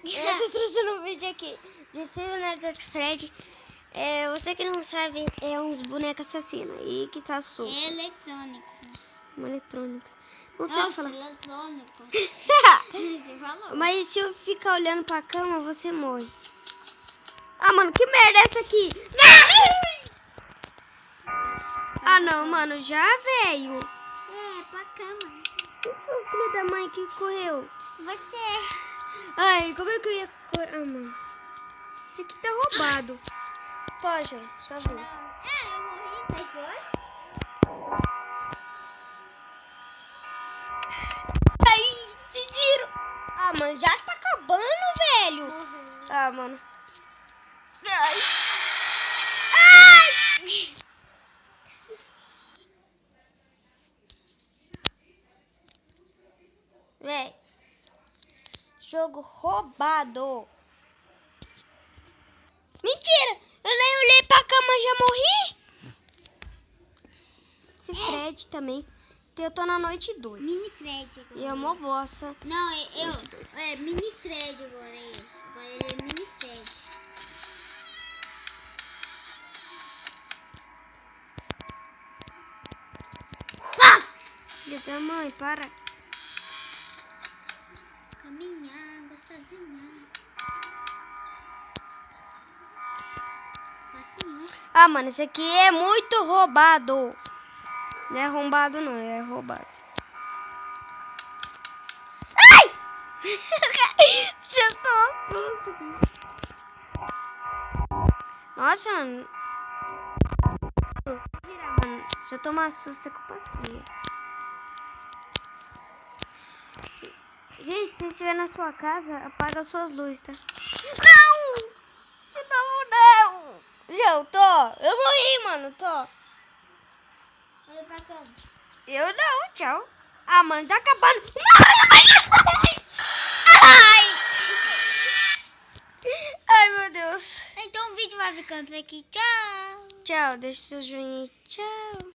Eu tô trazendo um vídeo aqui de Five Nights at Freddy. Você que não sabe, é uns bonecos assassinos e que tá solto. É eletrônico. Eletrônicos. Não sei Nossa, falar. eletrônico. Você falou. Mas se eu ficar olhando pra cama, você morre. Ah, mano, que merda é essa aqui? Ah, não, mano, já, velho. É, pra cama. Quem foi o filho da mãe que correu? Você. Ai, como é que eu ia correr? Ah, mano. Isso aqui tá roubado. Tô, gente, só vou. Não. Eu morri, sai fora. Aí, vocês viram? Ah, mano, já tá acabando, velho. Morreu. Ah, mano. Ai. Ai! Véi. Jogo roubado. Mentira! Eu nem olhei pra cama, já morri? Esse Fred também. Que eu tô na noite 2. Mini Fred agora. E é uma bosta. Não, Noite dois. É Mini Fred agora ele. Agora ele é Mini Fred. Filha da mãe, para. Caminhar, gostosinha. Passinho. Ah, mano, esse aqui é muito roubado. Não é arrombado, não, é roubado. Ai! Já estou assusto. Nossa, mano. Mano, se eu tomar susto, é culpa sua. Gente, se estiver na sua casa, apaga suas luzes, tá? Não! De novo, não! Já eu tô? Eu morri, mano, tô. Olha pra cama. Eu não, tchau. Ah, mano, tá acabando. Ai! Ai, meu Deus. Então o vídeo vai ficando por aqui. Tchau. Tchau, deixa seu joinha aí. Tchau.